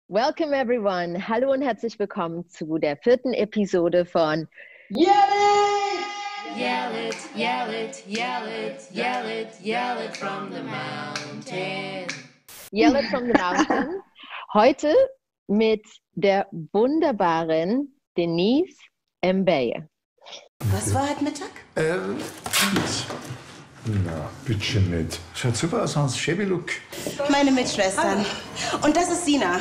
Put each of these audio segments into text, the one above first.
Welcome everyone. Hallo und herzlich willkommen zu der 4. Episode von Yell it! Yell it, yell it, yell it, yell it, yell it from the mountain. Yell It from the Mountain. Heute mit der wunderbaren Denise Mbeye. Was war heute Mittag? Na, bitte nicht. Schaut super aus, Hans. Shabby Look. Meine Mitschwestern. Und das ist Sina.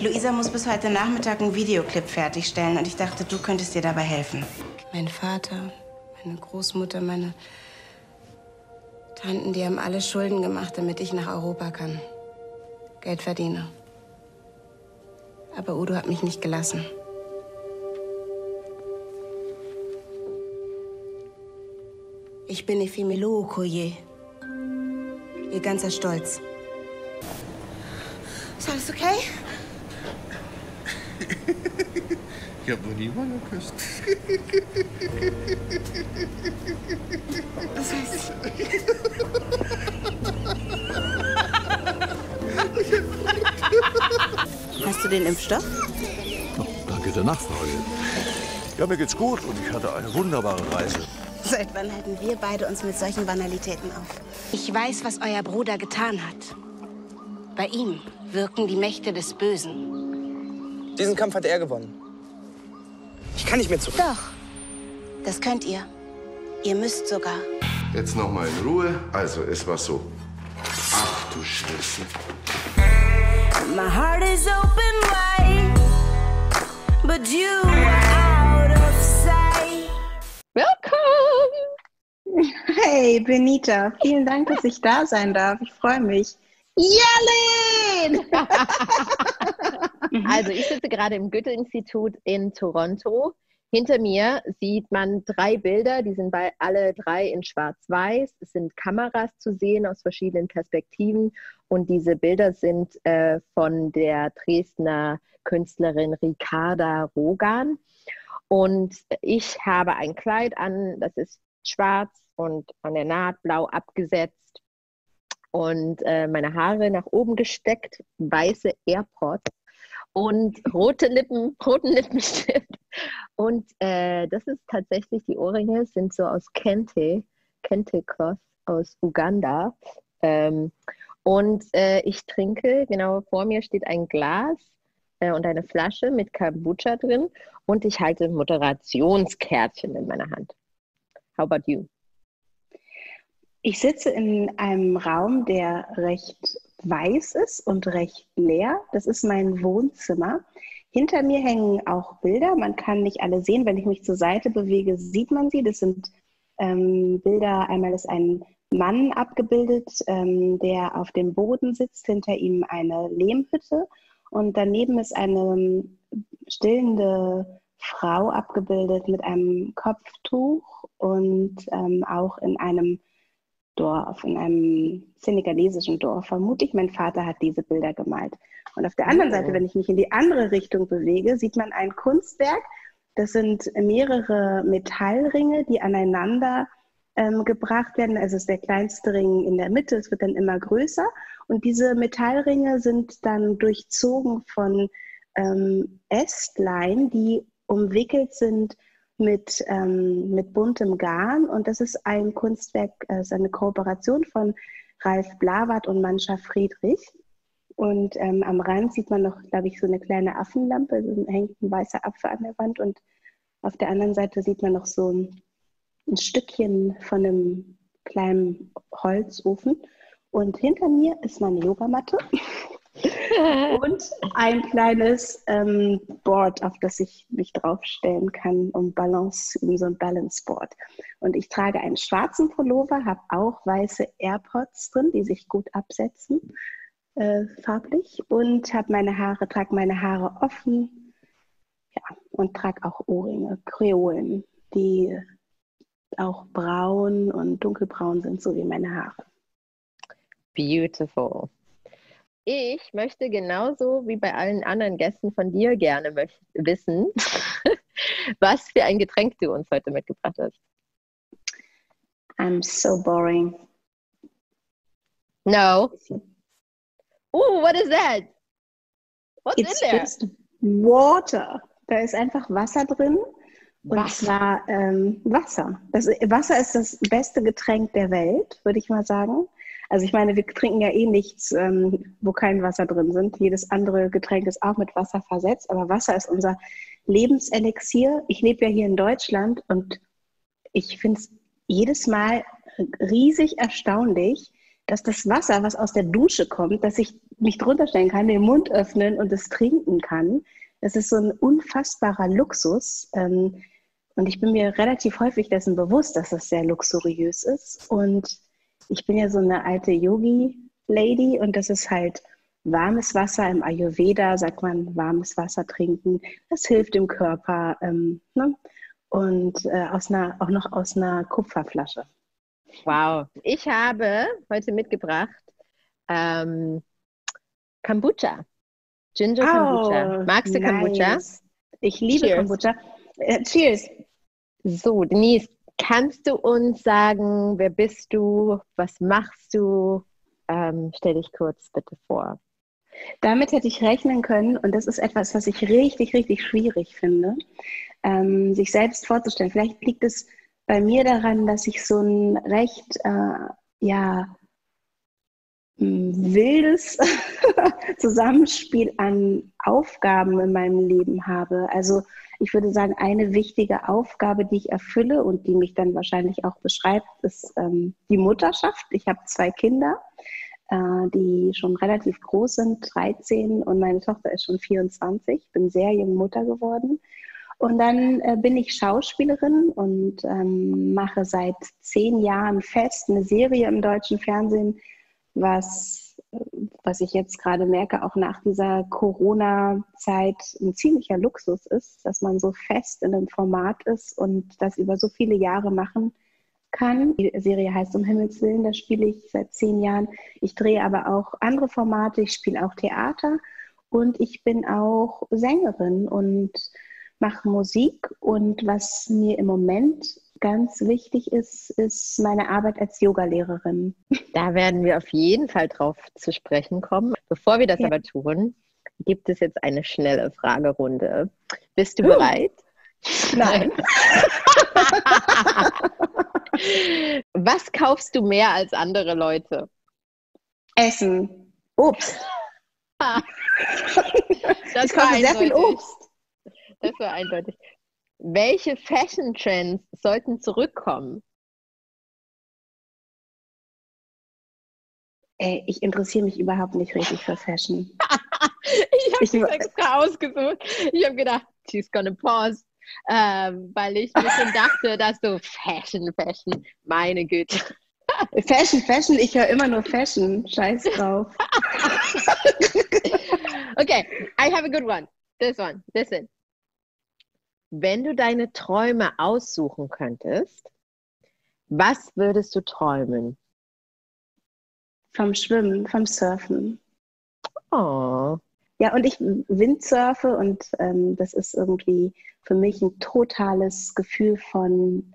Luisa muss bis heute Nachmittag einen Videoclip fertigstellen und ich dachte, du könntest dir dabei helfen. Mein Vater, meine Großmutter, meine Tanten, die haben alle Schulden gemacht, damit ich nach Europa kann. Geld verdiene. Aber Udo hat mich nicht gelassen. Ich bin Efimilo Okoye. Ihr ganzer Stolz. Ist alles okay? Ich hab noch niemanden geküsst. Was heißt? Hast du den Impfstoff? Oh, danke der Nachfrage. Ja, mir geht's gut und ich hatte eine wunderbare Reise. Seit wann halten wir beide uns mit solchen Banalitäten auf? Ich weiß, was euer Bruder getan hat. Bei ihm wirken die Mächte des Bösen. Diesen Kampf hat er gewonnen. Ich kann nicht mehr zurück. Doch, das könnt ihr. Ihr müsst sogar. Jetzt noch mal in Ruhe. Also, es war so. Ach du Scheiße. My heart is open wide, but you are out of sight. Welcome! Hey, Benita, vielen Dank, dass ich da sein darf. Ich freue mich. Yellen! Also ich sitze gerade im Goethe-Institut in Toronto. Hinter mir sieht man 3 Bilder, die sind alle 3 in Schwarz-Weiß. Es sind Kameras zu sehen aus verschiedenen Perspektiven und diese Bilder sind von der Dresdner Künstlerin Ricarda Rogan. Und ich habe ein Kleid an, das ist schwarz und an der Naht blau abgesetzt und meine Haare nach oben gesteckt, weiße AirPods und roten Lippenstift. Und das ist tatsächlich, die Ohrringe sind so aus Kente Cloth aus Uganda. Und ich trinke, genau vor mir steht ein Glas und eine Flasche mit Kombucha drin und ich halte ein Moderationskärtchen in meiner Hand. How about you? Ich sitze in einem Raum, der recht weiß ist und recht leer. Das ist mein Wohnzimmer. Hinter mir hängen auch Bilder. Man kann nicht alle sehen. Wenn ich mich zur Seite bewege, sieht man sie. Das sind Bilder. Einmal ist ein Mann abgebildet, der auf dem Boden sitzt. Hinter ihm eine Lehmhütte. Und daneben ist eine stillende Frau abgebildet mit einem Kopftuch und auch in einem Dorf, in einem senegalesischen Dorf. Vermutlich mein Vater hat diese Bilder gemalt. Und auf der anderen Seite, wenn ich mich in die andere Richtung bewege, sieht man ein Kunstwerk. Das sind mehrere Metallringe, die aneinander gebracht werden. Also es ist der kleinste Ring in der Mitte, es wird dann immer größer. Und diese Metallringe sind dann durchzogen von Ästlein, die umwickelt sind mit buntem Garn. Und das ist ein Kunstwerk, ist eine Kooperation von Ralf Blawat und Mancha Friedrich. Und am Rand sieht man noch, glaube ich, so eine kleine Affenlampe. Also hängt ein weißer Apfel an der Wand. Und auf der anderen Seite sieht man noch so ein Stückchen von einem kleinen Holzofen. Und hinter mir ist meine Yogamatte. Und ein kleines Board, auf das ich mich draufstellen kann, um Balance zu üben, so ein Balance-Board. Und ich trage einen schwarzen Pullover, habe auch weiße AirPods drin, die sich gut absetzen, farblich. Und trage meine Haare offen, ja, und trage auch Ohrringe, Kreolen, die auch braun und dunkelbraun sind, so wie meine Haare. Beautiful. Ich möchte genauso wie bei allen anderen Gästen von dir gerne wissen, was für ein Getränk du uns heute mitgebracht hast. I'm so boring. No. Ooh, what is that? What's in It's there? just water. Da ist einfach Wasser drin. Und Wasser. zwar Wasser. Wasser ist das beste Getränk der Welt, würde ich mal sagen. Also ich meine, wir trinken ja eh nichts, wo kein Wasser drin sind. Jedes andere Getränk ist auch mit Wasser versetzt. Aber Wasser ist unser Lebenselixier. Ich lebe ja hier in Deutschland und ich finde es jedes Mal riesig erstaunlich, dass das Wasser, was aus der Dusche kommt, dass ich mich drunter stellen kann, den Mund öffnen und es trinken kann. Das ist so ein unfassbarer Luxus. Und ich bin mir relativ häufig dessen bewusst, dass das sehr luxuriös ist. Und ich bin ja so eine alte Yogi-Lady und das ist halt warmes Wasser. Im Ayurveda sagt man, warmes Wasser trinken. Das hilft dem Körper. Ne? Und auch noch aus einer Kupferflasche. Wow. Ich habe heute mitgebracht Kombucha. Ginger Kombucha. Magst du Kombucha? Ich liebe Cheers. Kombucha. Cheers. So, Denise, kannst du uns sagen, wer bist du? Was machst du? Stell dich kurz bitte vor. Damit hätte ich rechnen können und das ist etwas, was ich richtig, richtig schwierig finde, sich selbst vorzustellen. Vielleicht liegt es bei mir daran, dass ich so ein recht wildes Zusammenspiel an Aufgaben in meinem Leben habe. Also ich würde sagen, eine wichtige Aufgabe, die ich erfülle und die mich dann wahrscheinlich auch beschreibt, ist die Mutterschaft. Ich habe 2 Kinder, die schon relativ groß sind, 13 und meine Tochter ist schon 24. Ich bin sehr jung Mutter geworden. Und dann bin ich Schauspielerin und mache seit 10 Jahren fest eine Serie im deutschen Fernsehen, was ich jetzt gerade merke, auch nach dieser Corona-Zeit ein ziemlicher Luxus ist, dass man so fest in einem Format ist und das über so viele Jahre machen kann. Die Serie heißt Um Himmels Willen, da spiele ich seit 10 Jahren. Ich drehe aber auch andere Formate, ich spiele auch Theater und ich bin auch Sängerin und mache Musik. Und was mir im Moment ganz wichtig ist, ist meine Arbeit als Yogalehrerin. Da werden wir auf jeden Fall drauf zu sprechen kommen. Bevor wir das aber tun, gibt es jetzt eine schnelle Fragerunde. Bist du bereit? Nein. Was kaufst du mehr als andere Leute? Essen. Obst. Ich kaufe sehr viel Obst. Das war eindeutig. Welche Fashion-Trends sollten zurückkommen? Ich interessiere mich überhaupt nicht richtig für Fashion. Ich habe es extra ausgesucht. Ich habe gedacht, she's gonna pause. Weil ich mir schon dachte, dass du Fashion, meine Güte. Fashion, ich höre immer nur Fashion. Scheiß drauf. Okay, I have a good one. This one, listen. Wenn du deine Träume aussuchen könntest, was würdest du träumen? Vom Schwimmen, vom Surfen. Oh. Ja, und ich Windsurfe und das ist irgendwie für mich ein totales Gefühl von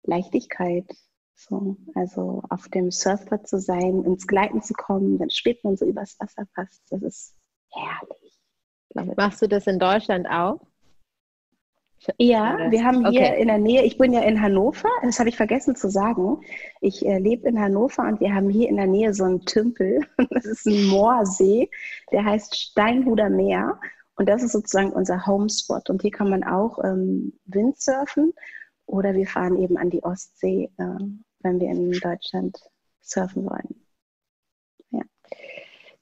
Leichtigkeit. So, also auf dem Surfbrett zu sein, ins Gleiten zu kommen, dann schwebt man so übers Wasser fast. Das ist herrlich. Machst du das in Deutschland auch? Ja, wir haben hier in der Nähe, ich bin ja in Hannover, das habe ich vergessen zu sagen. Ich lebe in Hannover und wir haben hier in der Nähe so einen Tümpel. Das ist ein Moorsee, der heißt Steinhuder Meer. Und das ist sozusagen unser Homespot. Und hier kann man auch Windsurfen oder wir fahren eben an die Ostsee, wenn wir in Deutschland surfen wollen. Ja.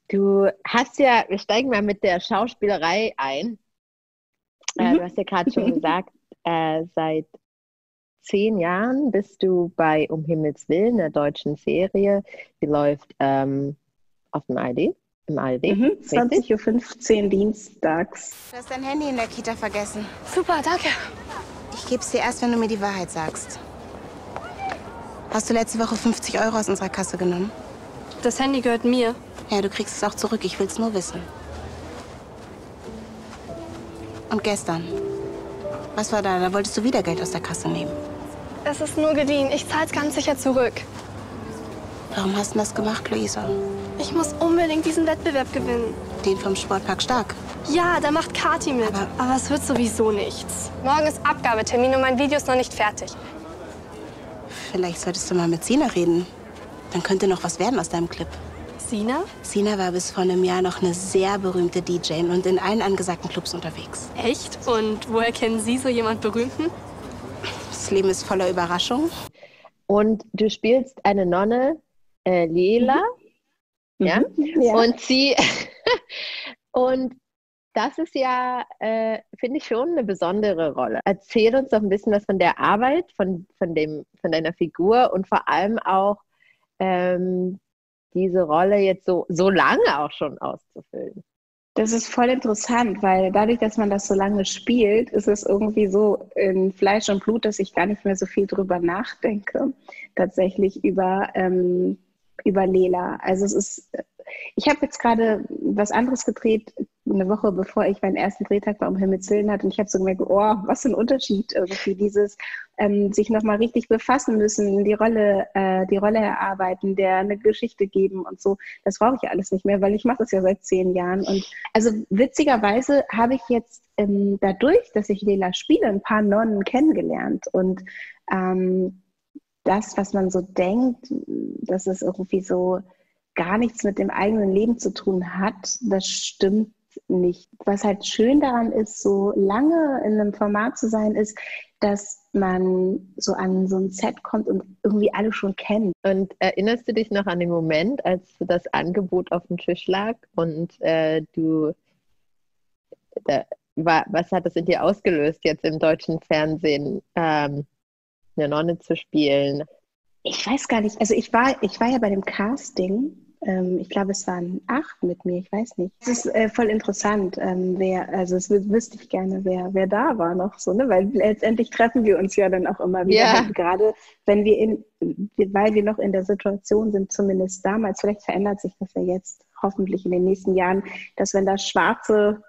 Du hast ja, wir steigen mal mit der Schauspielerei ein. Du hast ja gerade schon gesagt, seit 10 Jahren bist du bei Um Himmels Willen, der deutschen Serie. Die läuft auf dem ARD, im ARD. 20:15 Uhr dienstags. Du hast dein Handy in der Kita vergessen. Super, danke. Ich geb's dir erst, wenn du mir die Wahrheit sagst. Hast du letzte Woche 50 € aus unserer Kasse genommen? Das Handy gehört mir. Ja, du kriegst es auch zurück. Ich will's nur wissen. Und gestern? Was war da? Da wolltest du wieder Geld aus der Kasse nehmen. Es ist nur geliehen. Ich zahl's ganz sicher zurück. Warum hast du das gemacht, Luisa? Ich muss unbedingt diesen Wettbewerb gewinnen. Den vom Sportpark Stark? Ja, da macht Kathi mit. Aber es wird sowieso nichts. Morgen ist Abgabetermin und mein Video ist noch nicht fertig. Vielleicht solltest du mal mit Sina reden. Dann könnte noch was werden aus deinem Clip. Sina? Sina war bis vor einem Jahr noch eine sehr berühmte DJ und in allen angesagten Clubs unterwegs. Echt? Und woher kennen Sie so jemand Berühmten? Das Leben ist voller Überraschungen. Und du spielst eine Nonne, Lela. Ja? Ja. Und sie... und das ist ja, finde ich, schon eine besondere Rolle. Erzähl uns doch ein bisschen was von der Arbeit, von deiner Figur und vor allem auch diese Rolle jetzt so lange auch schon auszufüllen. Das ist voll interessant, weil dadurch, dass man das so lange spielt, ist es irgendwie so in Fleisch und Blut, dass ich gar nicht mehr so viel drüber nachdenke, tatsächlich über Lela. Also ich habe jetzt gerade was anderes gedreht, eine Woche bevor ich meinen ersten Drehtag bei Um Himmels Willen hatte, und ich habe so gemerkt, oh, was für ein Unterschied irgendwie, dieses sich nochmal richtig befassen müssen, die Rolle erarbeiten, der eine Geschichte geben und so. Das brauche ich ja alles nicht mehr, weil ich mache das ja seit 10 Jahren. Und also witzigerweise habe ich jetzt dadurch, dass ich Lela spiele, ein paar Nonnen kennengelernt. Und das, was man so denkt, dass es irgendwie so gar nichts mit dem eigenen Leben zu tun hat, das stimmt nicht. Was halt schön daran ist, so lange in einem Format zu sein, ist, dass man so an so ein Set kommt und irgendwie alle schon kennt. Und erinnerst du dich noch an den Moment, als das Angebot auf dem Tisch lag und was hat das in dir ausgelöst, jetzt im deutschen Fernsehen eine Nonne zu spielen? Ich weiß gar nicht. Also ich war ja bei dem Casting. Ich glaube, es waren 8 mit mir. Ich weiß nicht. Es ist voll interessant, wüsste ich gerne, wer da war noch so, ne? Weil letztendlich treffen wir uns ja dann auch immer wieder. Ja. Gerade wenn weil wir noch in der Situation sind, zumindest damals, vielleicht verändert sich das ja jetzt hoffentlich in den nächsten Jahren, dass wenn da schwarze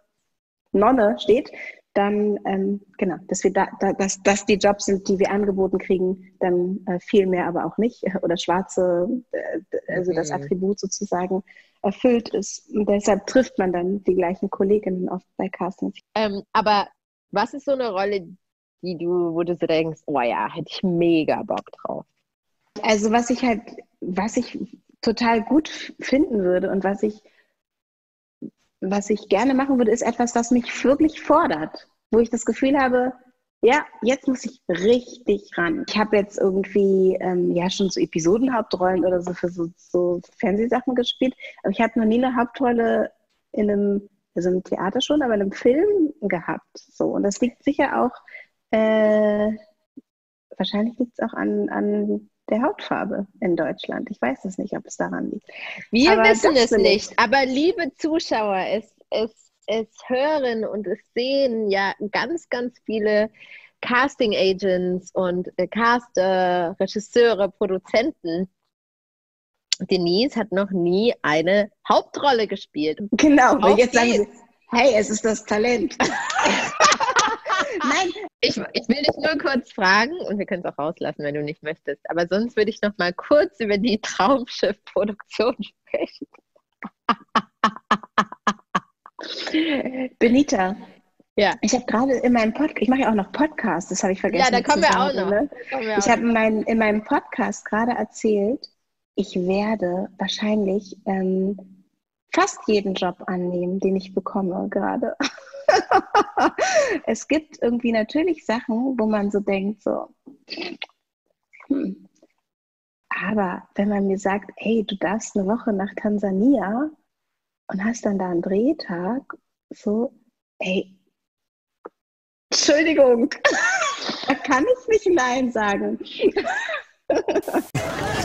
Nonne steht, dann, genau, dass wir dass die Jobs sind, die wir angeboten kriegen, dann viel mehr aber auch nicht, oder schwarze, also das Attribut sozusagen erfüllt ist. Und deshalb trifft man dann die gleichen Kolleginnen oft bei Castings. Aber was ist so eine Rolle, wo du so denkst, oh ja, hätte ich mega Bock drauf? Also was ich total gut finden würde und was ich gerne machen würde, ist etwas, was mich wirklich fordert, wo ich das Gefühl habe, ja, jetzt muss ich richtig ran. Ich habe jetzt irgendwie schon so Episodenhauptrollen oder so für so Fernsehsachen gespielt, aber ich habe noch nie eine Hauptrolle im Theater schon, aber in einem Film gehabt. So. Und das liegt sicher auch, wahrscheinlich liegt es auch an der Hautfarbe in Deutschland. Ich weiß es nicht, ob es daran liegt. Wir wissen es nicht, aber liebe Zuschauer, es hören und es sehen ja ganz, ganz viele Casting-Agents und Caster, Regisseure, Produzenten. Denise hat noch nie eine Hauptrolle gespielt. Genau, und jetzt sagen sie, hey, es ist das Talent. Nein, ich will dich nur kurz fragen, und wir können es auch rauslassen, wenn du nicht möchtest, aber sonst würde ich noch mal kurz über die Traumschiff-Produktion sprechen. Benita, ja. Ich habe gerade in meinem Podcast, ich mache ja auch noch Podcasts, das habe ich vergessen. Ja, da kommen wir auch noch. Ne? Ich habe in meinem Podcast gerade erzählt, ich werde wahrscheinlich fast jeden Job annehmen, den ich bekomme gerade. Es gibt irgendwie natürlich Sachen, wo man so denkt, aber wenn man mir sagt, hey, du darfst eine Woche nach Tansania und hast dann da einen Drehtag, so, ey, Entschuldigung, da kann ich nicht Nein sagen.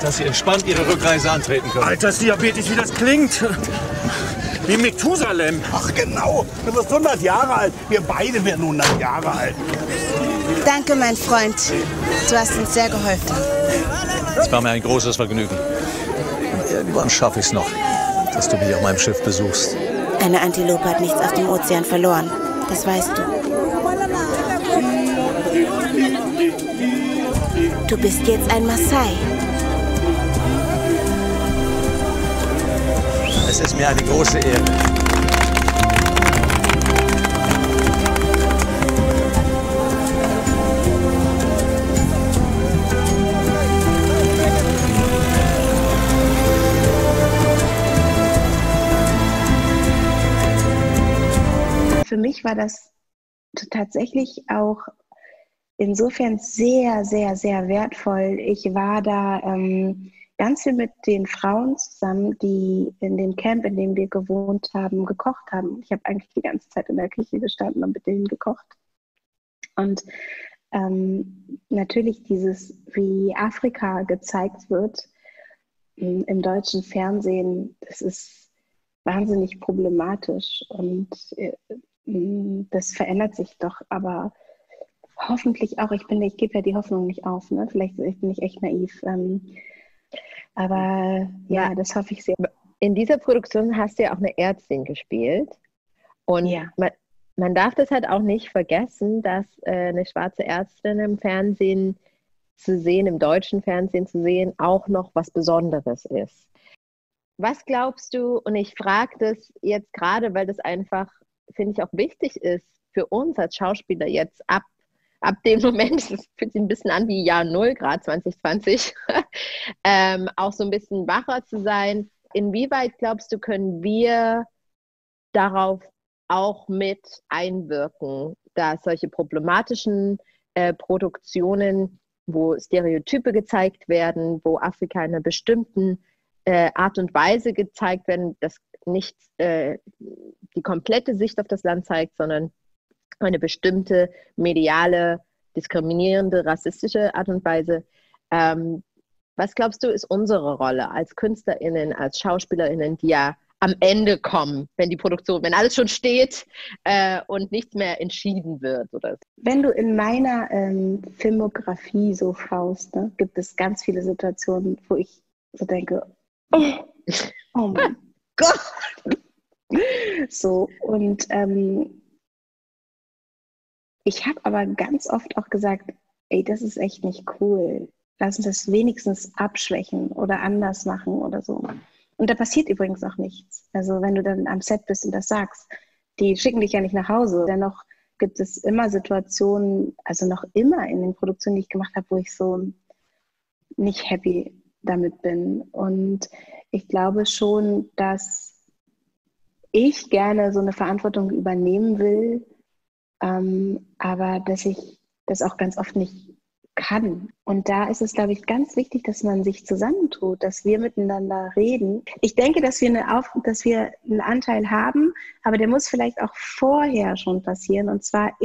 Dass Sie entspannt Ihre Rückreise antreten können. Altersdiabetes, wie das klingt. Wie Methusalem. Ach genau, du wirst 100 Jahre alt. Wir beide werden 100 Jahre alt. Danke, mein Freund. Du hast uns sehr geholfen. Es war mir ein großes Vergnügen. Irgendwann schaffe ich es noch, dass du mich auf meinem Schiff besuchst. Eine Antilope hat nichts auf dem Ozean verloren. Das weißt du. Du bist jetzt ein Maasai. Es ist mir eine große Ehre. für mich war das tatsächlich auch insofern sehr, sehr, sehr wertvoll. Ich war da ganz viel mit den Frauen zusammen, die in dem Camp, in dem wir gewohnt haben, gekocht haben. Ich habe eigentlich die ganze Zeit in der Küche gestanden und mit denen gekocht. Und natürlich dieses, wie Afrika gezeigt wird im deutschen Fernsehen, das ist wahnsinnig problematisch und das verändert sich doch, aber hoffentlich auch. Ich gebe ja die Hoffnung nicht auf, ne? Vielleicht bin ich echt naiv, aber ja, das hoffe ich sehr. In dieser Produktion hast du ja auch eine Ärztin gespielt und man darf das halt auch nicht vergessen, dass eine schwarze Ärztin im Fernsehen zu sehen, im deutschen Fernsehen zu sehen, auch noch was Besonderes ist. Was glaubst du, und ich frage das jetzt gerade, weil das einfach, finde ich, auch wichtig ist für uns als Schauspieler jetzt ab dem Moment, das fühlt sich ein bisschen an wie Jahr 0, Grad 2020, auch so ein bisschen wacher zu sein. Inwieweit, glaubst du, können wir darauf auch mit einwirken, dass solche problematischen Produktionen, wo Stereotype gezeigt werden, wo Afrika in einer bestimmten Art und Weise gezeigt werden, dass nicht die komplette Sicht auf das Land zeigt, sondern eine bestimmte mediale, diskriminierende, rassistische Art und Weise. Was glaubst du, ist unsere Rolle als KünstlerInnen, als SchauspielerInnen, die ja am Ende kommen, wenn alles schon steht und nichts mehr entschieden wird? Oder? Wenn du in meiner Filmografie so schaust, ne, gibt es ganz viele Situationen, wo ich so denke, oh mein Gott! So, und ich habe aber ganz oft auch gesagt, ey, das ist echt nicht cool. Lass uns das wenigstens abschwächen oder anders machen oder so. Und da passiert übrigens auch nichts. Also wenn du dann am Set bist und das sagst, die schicken dich ja nicht nach Hause. Dennoch gibt es immer Situationen, also noch immer in den Produktionen, die ich gemacht habe, wo ich so nicht happy damit bin. Und ich glaube schon, dass ich gerne so eine Verantwortung übernehmen will, aber dass ich das auch ganz oft nicht kann. Und da ist es, glaube ich, ganz wichtig, dass man sich zusammentut, dass wir miteinander reden. Ich denke, dass wir einen Anteil haben, aber der muss vielleicht auch vorher schon passieren, und zwar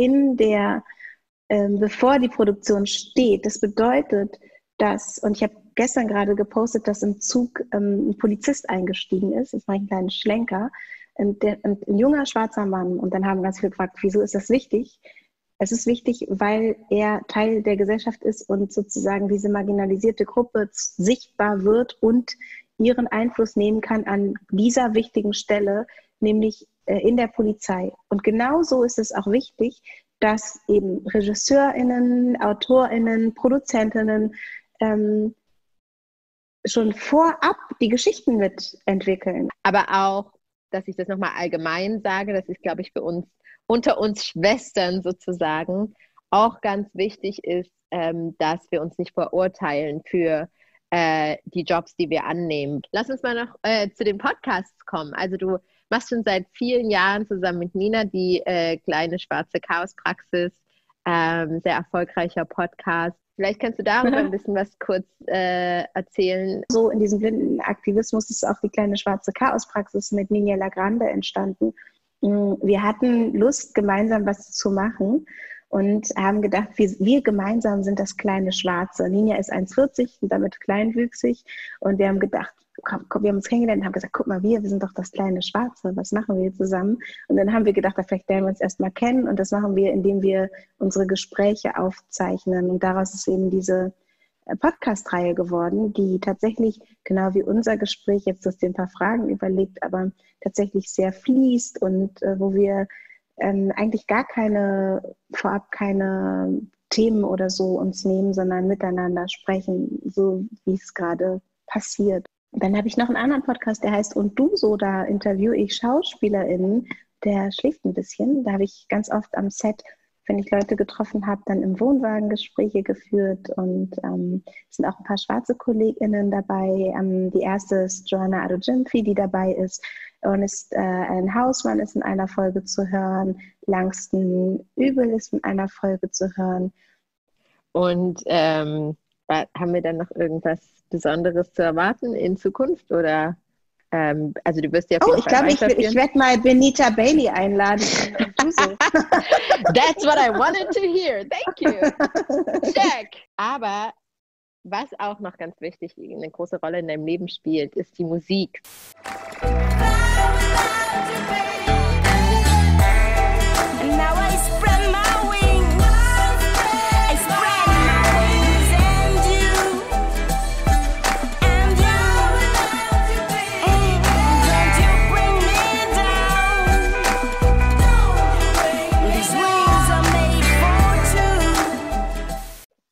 bevor die Produktion steht. Das bedeutet, und ich habe gestern gerade gepostet, dass im Zug ein Polizist eingestiegen ist, jetzt mache ich einen kleinen Schlenker, ein junger schwarzer Mann, und dann haben ganz viele gefragt, wieso ist das wichtig? Es ist wichtig, weil er Teil der Gesellschaft ist und sozusagen diese marginalisierte Gruppe sichtbar wird und ihren Einfluss nehmen kann an dieser wichtigen Stelle, nämlich in der Polizei. Und genauso ist es auch wichtig, dass eben RegisseurInnen, AutorInnen, ProduzentInnen schon vorab die Geschichten mitentwickeln. Aber auch, dass ich das nochmal allgemein sage, das ist, glaube ich, für uns unter uns Schwestern sozusagen auch ganz wichtig ist, dass wir uns nicht verurteilen für die Jobs, die wir annehmen. Lass uns mal noch zu den Podcasts kommen. Also du machst schon seit vielen Jahren zusammen mit Nina die kleine schwarze Chaospraxis, sehr erfolgreicher Podcast. Vielleicht kannst du darüber ein bisschen was kurz erzählen. So in diesem blinden Aktivismus ist auch die kleine schwarze Chaospraxis mit Nina Lagrande entstanden. Wir hatten Lust, gemeinsam was zu machen und haben gedacht, wir gemeinsam sind das kleine Schwarze. Nina ist 1,40 und damit kleinwüchsig, und wir haben gedacht, komm, wir haben uns kennengelernt und haben gesagt, guck mal, wir sind doch das kleine Schwarze, was machen wir zusammen? Und dann haben wir gedacht, vielleicht lernen wir uns erstmal kennen, und das machen wir, indem wir unsere Gespräche aufzeichnen, und daraus ist eben diese Podcast-Reihe geworden, die tatsächlich, genau wie unser Gespräch, jetzt hast du ein paar Fragen überlegt, aber tatsächlich sehr fließt und wo wir eigentlich vorab keine Themen oder so uns nehmen, sondern miteinander sprechen, so wie es gerade passiert. Dann habe ich noch einen anderen Podcast, der heißt Und du so, da interviewe ich SchauspielerInnen, der schläft ein bisschen. Da habe ich ganz oft am Set, wenn ich Leute getroffen habe, dann im Wohnwagen Gespräche geführt, und es sind auch ein paar schwarze KollegInnen dabei. Die erste ist Joanna Adojimfi, die dabei ist. und ein Hausmann ist in einer Folge zu hören, Langston Übel ist in einer Folge zu hören. Und haben wir dann noch irgendwas Besonderes zu erwarten in Zukunft? Oder also du wirst ja auf jeden Fall ich werde mal Benita Bailey einladen. That's what I wanted to hear. Thank you. Check. Aber was auch noch ganz wichtig, eine große Rolle in deinem Leben spielt, ist die Musik.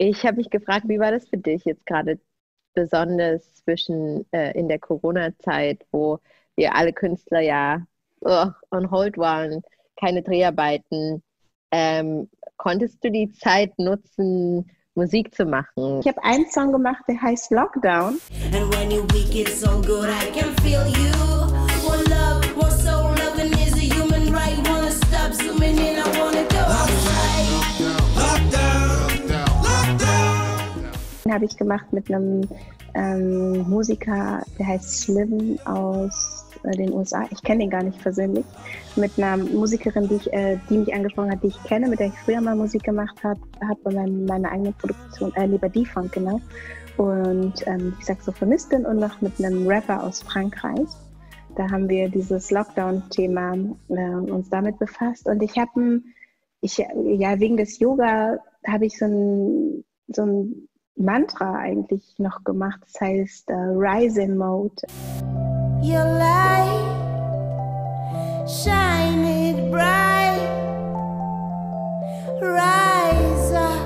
Ich habe mich gefragt, wie war das für dich jetzt gerade besonders in der Corona-Zeit, wo wir alle Künstler ja on hold waren, keine Dreharbeiten. Konntest du die Zeit nutzen, Musik zu machen? Ich habe einen Song gemacht, der heißt Lockdown. And when your week is so good, I can feel you. One love, one soul, loving is a human right. Wanna stop zooming in, I wanna go outside. Den habe ich gemacht mit einem Musiker, der heißt Slim aus den USA. Ich kenne ihn gar nicht persönlich. Mit einer Musikerin, die mich angesprochen hat, die ich kenne, mit der ich früher mal Musik gemacht habe bei meiner eigenen Produktion, lieber D-Funk, genau. Und die Saxophonistin und noch mit einem Rapper aus Frankreich. Da haben wir dieses Lockdown-Thema uns damit befasst. Und wegen des Yoga habe ich so ein Mantra eigentlich noch gemacht. Das heißt Rise in Mode. Your light, shine it bright, rise up,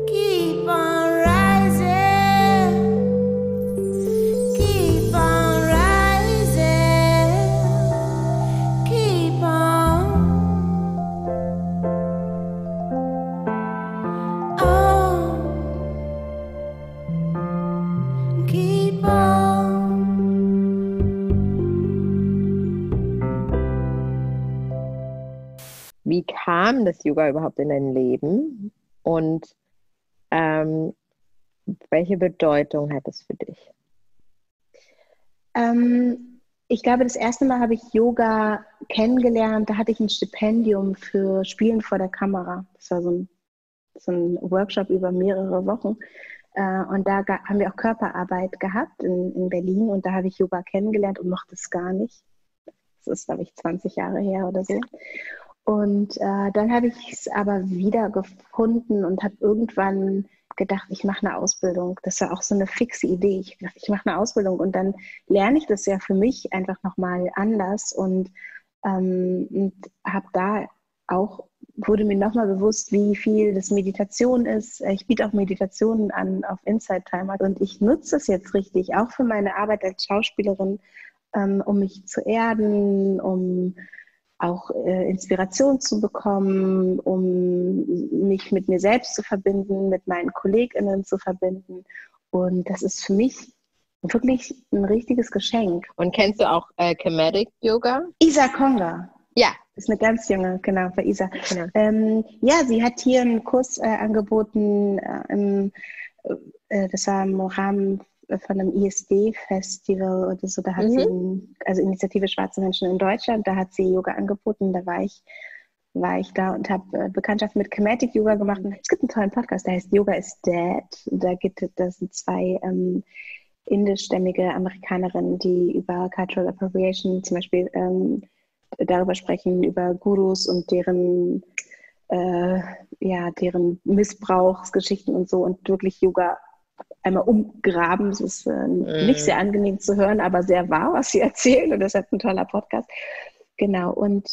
keep on rising, keep on rising, keep on. Oh, keep on. Wie kam das Yoga überhaupt in dein Leben und welche Bedeutung hat es für dich? Ich glaube, das erste Mal habe ich Yoga kennengelernt, da hatte ich ein Stipendium für Spielen vor der Kamera. Das war so ein Workshop über mehrere Wochen. Und da haben wir auch Körperarbeit gehabt in Berlin und da habe ich Yoga kennengelernt und mochte es gar nicht. Das ist, glaube ich, 20 Jahre her oder so. Und dann habe ich es aber wieder gefunden und habe irgendwann gedacht, ich mache eine Ausbildung. Das war auch so eine fixe Idee. Ich dachte, ich mache eine Ausbildung und dann lerne ich das ja für mich einfach nochmal anders und habe da auch, wurde mir nochmal bewusst, wie viel das Meditation ist. Ich biete auch Meditationen an auf Inside Timer und ich nutze es jetzt richtig, auch für meine Arbeit als Schauspielerin, um mich zu erden, um auch Inspiration zu bekommen, um mich mit mir selbst zu verbinden, mit meinen KollegInnen zu verbinden. Und das ist für mich wirklich ein richtiges Geschenk. Und kennst du auch Kemetic Yoga? Isa Konga. Ja. Ist eine ganz junge, genau, bei Isa. Genau. Ja, sie hat hier einen Kurs angeboten, das war im Rahmen von einem ISD-Festival oder so, da hat sie, also Initiative Schwarze Menschen in Deutschland, da hat sie Yoga angeboten, da war ich da und habe Bekanntschaft mit Kemetic Yoga gemacht. Es gibt einen tollen Podcast, der heißt Yoga is Dead. Das sind zwei indischstämmige Amerikanerinnen, die über Cultural Appropriation zum Beispiel darüber sprechen, über Gurus und deren Missbrauchsgeschichten und so und wirklich Yoga einmal umgraben. Es ist nicht sehr angenehm zu hören, aber sehr wahr, was sie erzählen und deshalb ein toller Podcast. Genau, und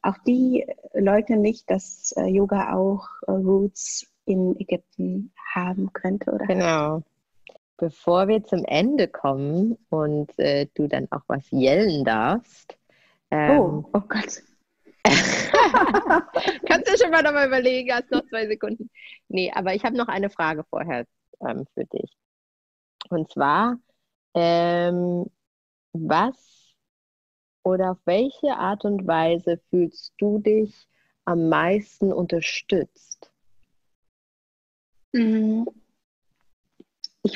auch die leugnen nicht, dass Yoga auch Roots in Ägypten haben könnte. Oder? Genau. Bevor wir zum Ende kommen und du dann auch was yellen darfst. Oh Gott. Kannst du schon mal nochmal überlegen, hast noch 2 Sekunden. Nee, aber ich habe noch eine Frage vorher für dich. Und zwar, was oder auf welche Art und Weise fühlst du dich am meisten unterstützt? Ich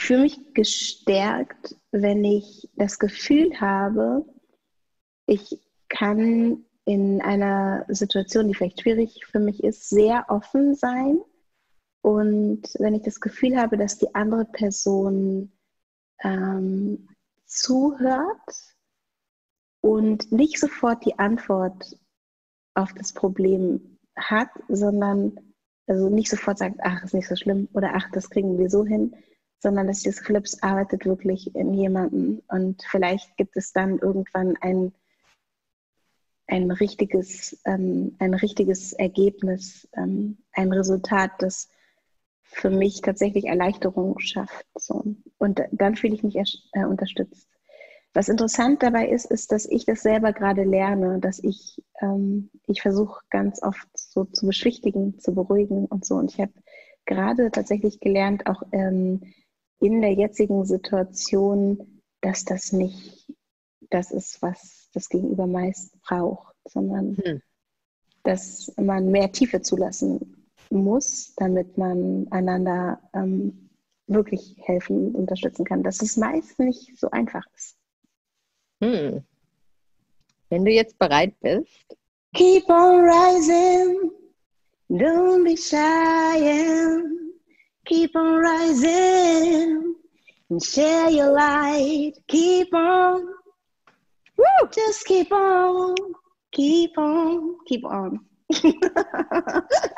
fühle mich gestärkt, wenn ich das Gefühl habe, ich kann in einer Situation, die vielleicht schwierig für mich ist, sehr offen sein. Und wenn ich das Gefühl habe, dass die andere Person zuhört und nicht sofort die Antwort auf das Problem hat, sondern also nicht sofort sagt, ach, ist nicht so schlimm oder ach, das kriegen wir so hin, sondern dass das Gefühl habe, es arbeitet wirklich in jemandem und vielleicht gibt es dann irgendwann ein richtiges Ergebnis, ein Resultat, das für mich tatsächlich Erleichterung schafft. So. Und dann fühle ich mich unterstützt. Was interessant dabei ist, dass ich das selber gerade lerne, dass ich versuche ganz oft so zu beschwichtigen, zu beruhigen und so. Und ich habe gerade tatsächlich gelernt, auch in der jetzigen Situation, dass das nicht das ist, was das Gegenüber meist braucht, sondern dass man mehr Tiefe zulassen muss, damit man einander wirklich helfen und unterstützen kann, dass es meist nicht so einfach ist. Wenn du jetzt bereit bist. Keep on rising, don't be shy, keep on rising and share your light. Keep on, just keep on, keep on, keep on.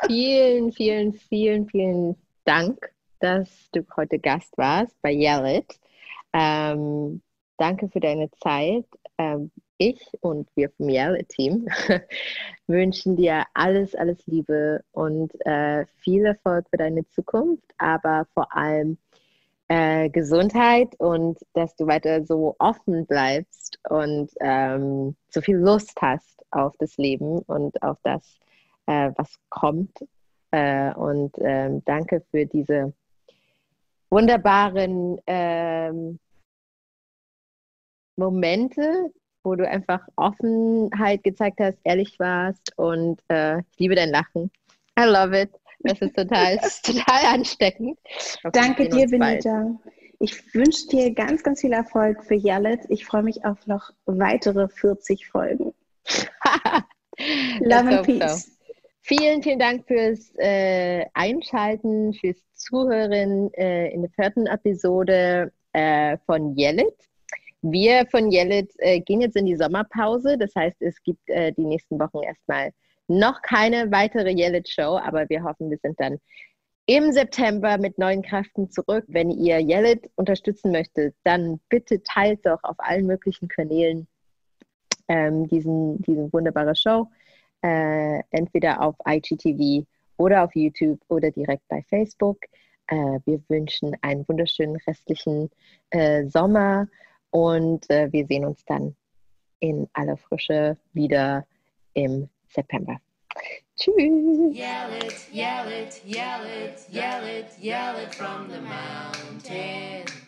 Vielen, vielen, vielen, vielen Dank, dass du heute Gast warst bei Yell It. Danke für deine Zeit. Ich und wir vom Yell It Team wünschen dir alles, alles Liebe und viel Erfolg für deine Zukunft, aber vor allem Gesundheit und dass du weiter so offen bleibst und so viel Lust hast auf das Leben und auf das, was kommt. Und danke für diese wunderbaren Momente, wo du einfach Offenheit gezeigt hast, ehrlich warst und ich liebe dein Lachen. I love it. Das ist total ansteckend. Danke dir, Benita. Ich wünsche dir ganz, ganz viel Erfolg für Yell It. Ich freue mich auf noch weitere 40 Folgen. Love and Peace. So. Vielen, vielen Dank fürs Einschalten, fürs Zuhören in der 4. Episode von Yell It. Wir von Yell It gehen jetzt in die Sommerpause. Das heißt, es gibt die nächsten Wochen erstmal noch keine weitere Yell It Show, aber wir hoffen, wir sind dann im September mit neuen Kräften zurück. Wenn ihr Yell It unterstützen möchtet, dann bitte teilt doch auf allen möglichen Kanälen diese wunderbare Show. Entweder auf IGTV oder auf YouTube oder direkt bei Facebook. Wir wünschen einen wunderschönen restlichen Sommer und wir sehen uns dann in aller Frische wieder im September. Tschüss. Yell it, yell it, yell it, yell it, yell it from the mountains.